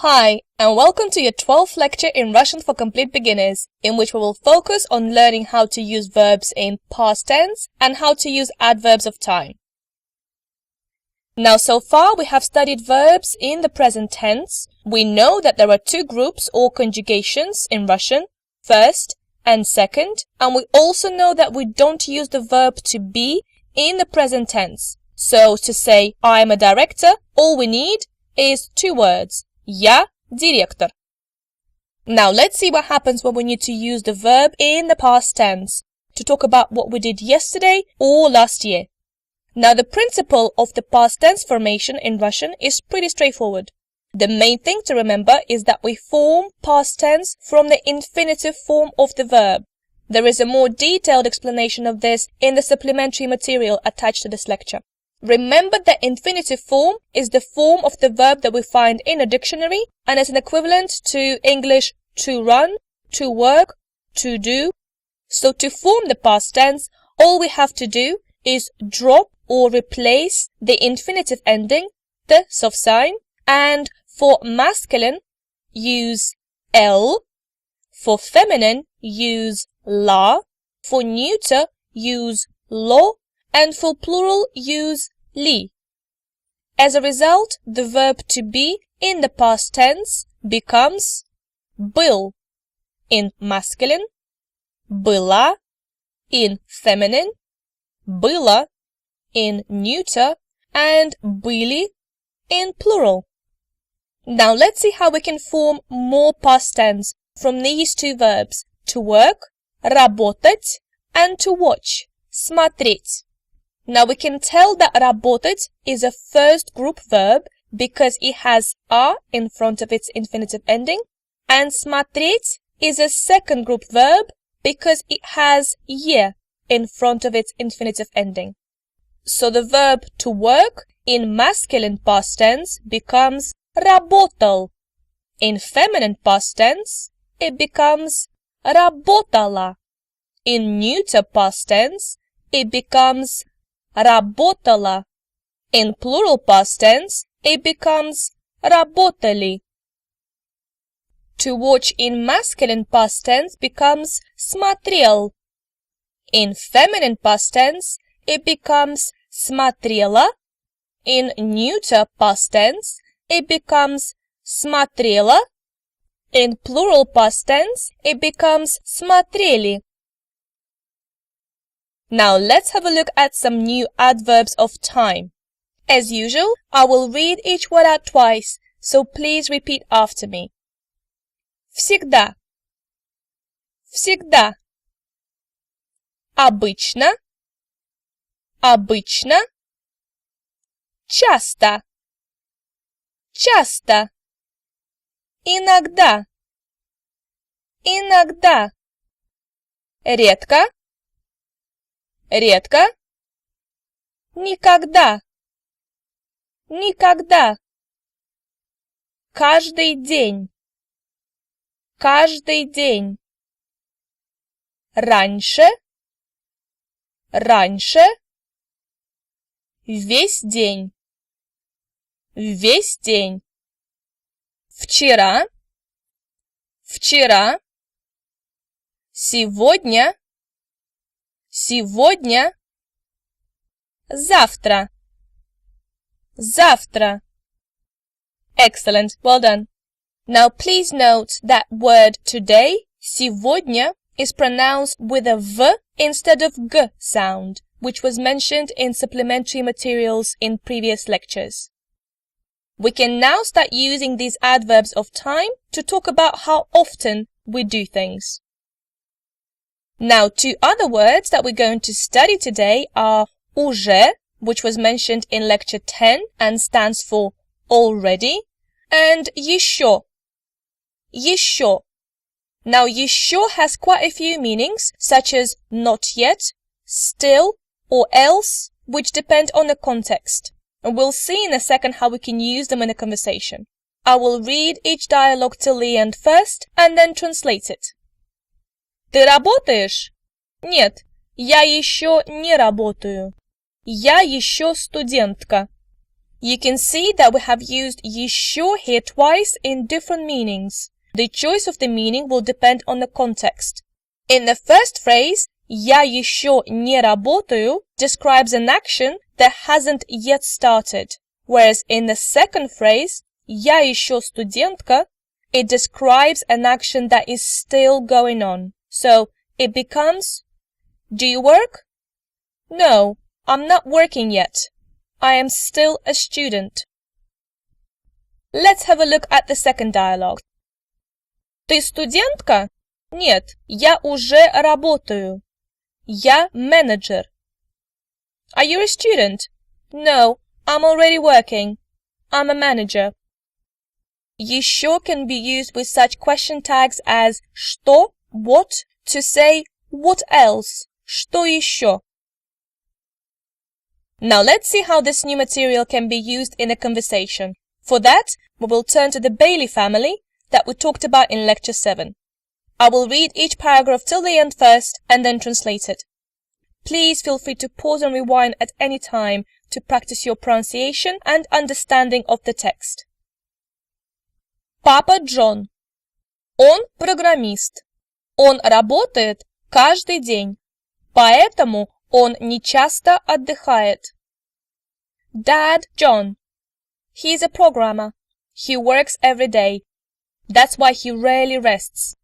Hi, and welcome to your 12th lecture in Russian for Complete Beginners, in which we will focus on learning how to use verbs in past tense and how to use adverbs of time. Now, so far we have studied verbs in the present tense. We know that there are two groups or conjugations in Russian, first and second, and we also know that we don't use the verb to be in the present tense. So, to say I am a director, all we need is two words. Я директор. Now let's see what happens when we need to use the verb in the past tense to talk about what we did yesterday or last year. Now the principle of the past tense formation in Russian is pretty straightforward. The main thing to remember is that we form past tense from the infinitive form of the verb. There is a more detailed explanation of this in the supplementary material attached to this lecture. Remember that infinitive form is the form of the verb that we find in a dictionary and is an equivalent to English to run, to work, to do. So to form the past tense, all we have to do is drop or replace the infinitive ending, the soft sign, and for masculine, use L, for feminine, use la, for neuter, use lo, and for plural, use li. As a result, the verb to be in the past tense becomes был in masculine, была in feminine, было in neuter, and были in plural. Now let's see how we can form more past tense from these two verbs, to work, работать, and to watch, смотреть. Now we can tell that работать is a first group verb because it has a in front of its infinitive ending, and смотреть is a second group verb because it has е in front of its infinitive ending. So the verb to work in masculine past tense becomes работал. In feminine past tense, it becomes работала. In neuter past tense, it becomes работала. In plural past tense, it becomes работали. To watch in masculine past tense becomes смотрел. In feminine past tense, it becomes смотрела. In neuter past tense, it becomes смотрела. In plural past tense, it becomes смотрели. Now let's have a look at some new adverbs of time. As usual, I will read each word out twice, so please repeat after me. Всегда. Всегда. Обычно. Обычно. Часто. Часто. Иногда. Иногда. Редко. Редко. Никогда. Никогда. Каждый день. Каждый день. Раньше. Раньше. Весь день. Весь день. Вчера. Вчера. Сегодня. Сегодня. Завтра. Завтра. Excellent. Well done. Now please note that word today, сегодня, is pronounced with a V instead of G sound, which was mentioned in supplementary materials in previous lectures. We can now start using these adverbs of time to talk about how often we do things. Now, two other words that we're going to study today are уже, which was mentioned in lecture 10 and stands for already, and еще. Еще. Now, еще has quite a few meanings, such as not yet, still, or else, which depend on the context. And we'll see in a second how we can use them in a conversation. I will read each dialogue till the end first, and then translate it. Ты работаешь? Нет, я еще не работаю. Я еще студентка. You can see that we have used еще here twice in different meanings. The choice of the meaning will depend on the context. In the first phrase, я еще не работаю describes an action that hasn't yet started, whereas in the second phrase, я еще студентка, it describes an action that is still going on. So it becomes, do you work? No, I'm not working yet. I am still a student. Let's have a look at the second dialogue. Ты студентка? Нет, я уже работаю. Я менеджер. Are you a student? No, I'm already working. I'm a manager. Еще can be used with such question tags as что, what, to say what else, что еще. Now let's see how this new material can be used in a conversation. For that, we will turn to the Bailey family that we talked about in Lecture 7. I will read each paragraph till the end first and then translate it. Please feel free to pause and rewind at any time to practice your pronunciation and understanding of the text. Папа Джон. Он программист. Он работает каждый день, поэтому он не часто отдыхает. Dad John. He is a programmer. He works every day. That's why he rarely rests.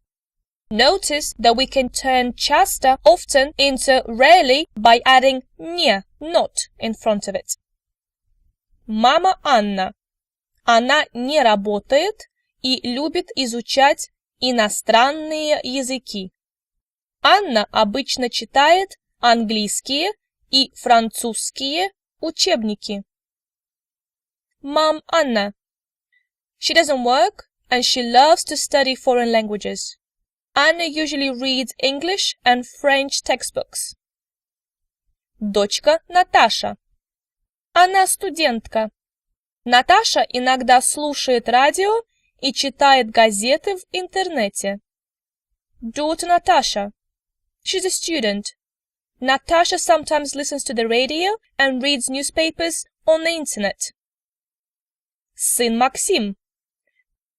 Notice that we can turn часто, often, into rarely by adding не, not, in front of it. Мама Анна. Она не работает и любит изучать иностранные языки. Анна обычно читает английские и французские учебники. Mom Anna. She doesn't work and she loves to study foreign languages. Anna usually reads English and French textbooks. Дочка Наташа. Она студентка. Наташа иногда слушает радио и читает газеты в интернете. Daughter Natasha. She's a student. Natasha sometimes listens to the radio and reads newspapers on the internet. Сын Максим.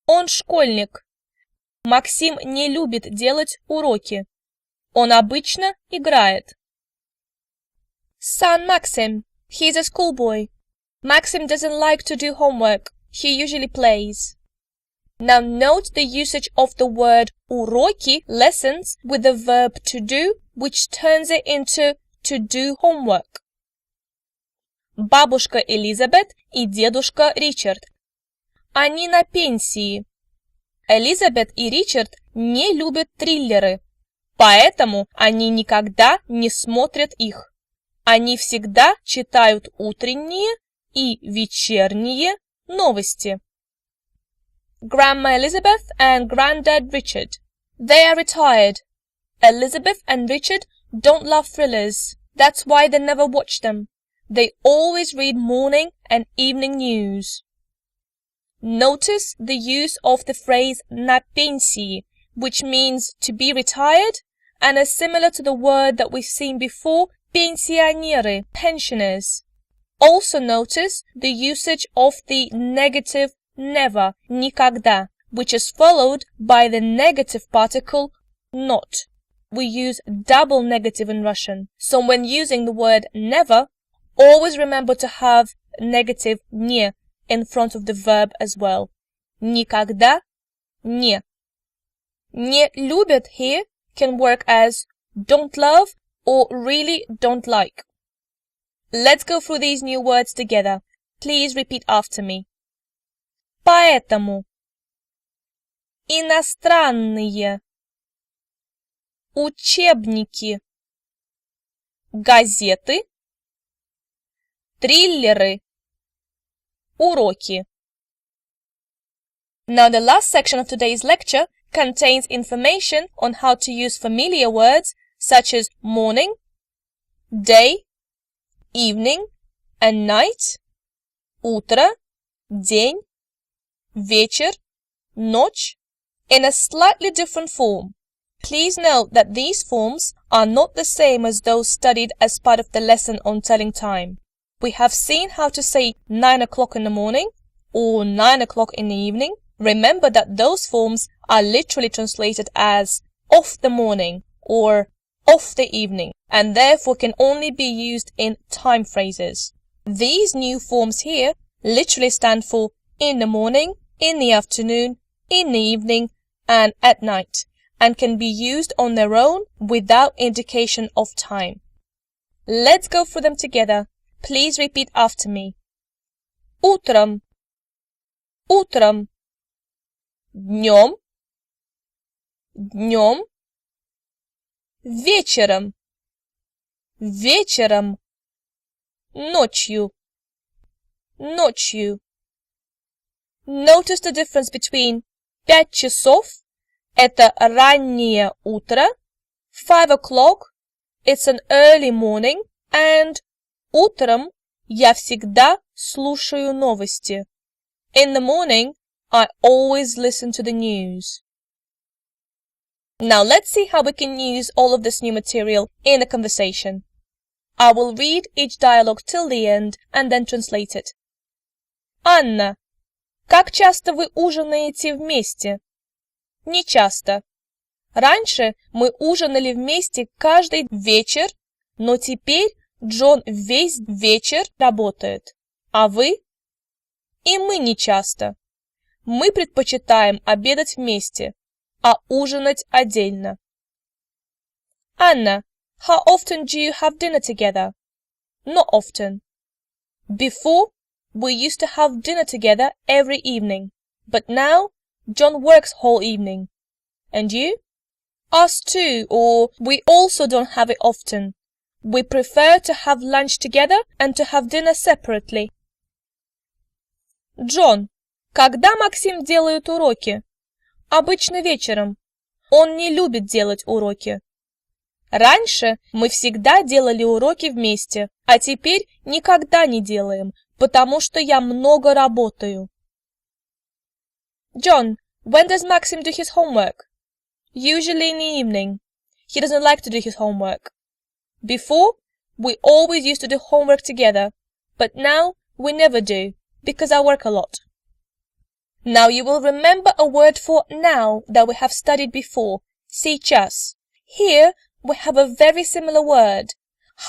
Он школьник. Максим не любит делать уроки. Он обычно играет. Son Maxim. He's a schoolboy. Maxim doesn't like to do homework. He usually plays. Now note the usage of the word уроки, lessons, with the verb to do, which turns it into to do homework. Бабушка Элизабет и дедушка Ричард. Они на пенсии. Элизабет и Ричард не любят триллеры, поэтому они никогда не смотрят их. Они всегда читают утренние и вечерние новости. Grandma Elizabeth and Granddad Richard. They are retired. Elizabeth and Richard don't love thrillers. That's why they never watch them. They always read morning and evening news. Notice the use of the phrase на пенсии, which means to be retired and is similar to the word that we've seen before, пенсионеры, pensioners. Also notice the usage of the negative never, никогда, which is followed by the negative particle not. We use double negative in Russian, so when using the word never, always remember to have negative не in front of the verb as well. Никогда, не. Не любят here can work as don't love or really don't like. Let's go through these new words together. Please repeat after me. Поэтому. Иностранные. Учебники. Газеты. Триллеры. Уроки. Now the last section of today's lecture contains information on how to use familiar words such as morning, day, evening and night, утро, день, вечер, ночь, in a slightly different form. Please note that these forms are not the same as those studied as part of the lesson on telling time. we have seen how to say 9 o'clock in the morning or 9 o'clock in the evening. Remember that those forms are literally translated as of the morning or of the evening, and therefore can only be used in time phrases. These new forms here literally stand for in the morning, in the afternoon, in the evening, and at night, and can be used on their own without indication of time. Let's go through them together. Please repeat after me. Утром, утром. Днем, днем. Вечером, вечером. Ночью, ночью. Notice the difference between 5 часов – это раннее утро, 5 o'clock – it's an early morning, and утром я всегда слушаю новости. In the morning, I always listen to the news. Now let's see how we can use all of this new material in a conversation. I will read each dialogue till the end and then translate it. Анна, как часто вы ужинаете вместе? Не часто. Раньше мы ужинали вместе каждый вечер, но теперь Джон весь вечер работает. А вы? И мы не часто. Мы предпочитаем обедать вместе, а ужинать отдельно. Anna, how often do you have dinner together? Not often. Before, we used to have dinner together every evening, but now John works whole evening. And you? Us too, or we also don't have it often. We prefer to have lunch together and to have dinner separately. John, когда Максим делает уроки? Обычно вечером. Он не любит делать уроки. Раньше мы всегда делали уроки вместе, а теперь никогда не делаем, потому что я много работаю. John, when does Maxim do his homework? Usually in the evening. He doesn't like to do his homework. Before, we always used to do homework together, but now we never do, because I work a lot. Now you will remember a word for now that we have studied before, сейчас. Here we have a very similar word.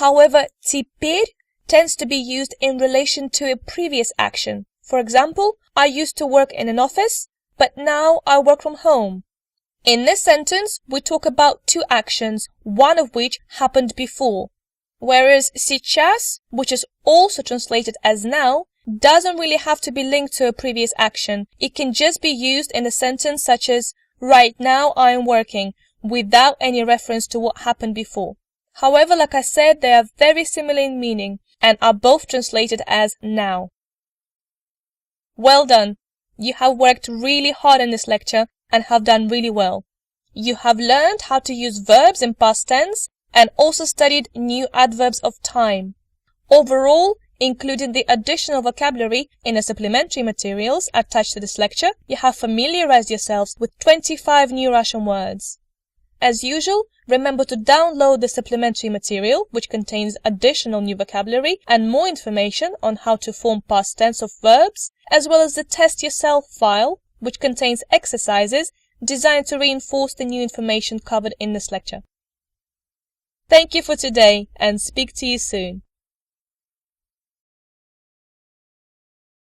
However, теперь tends to be used in relation to a previous action. For example, I used to work in an office, but now I work from home. In this sentence, we talk about two actions, one of which happened before. Whereas сейчас, which is also translated as now, doesn't really have to be linked to a previous action. It can just be used in a sentence such as, right now I am working, without any reference to what happened before. However, like I said, they are very similar in meaning and are both translated as now. Well done! You have worked really hard in this lecture and have done really well. You have learned how to use verbs in past tense and also studied new adverbs of time. Overall, including the additional vocabulary in the supplementary materials attached to this lecture, you have familiarized yourselves with 25 new Russian words. As usual, remember to download the supplementary material, which contains additional new vocabulary and more information on how to form past tense of verbs, as well as the Test Yourself file, which contains exercises designed to reinforce the new information covered in this lecture. Thank you for today, and speak to you soon.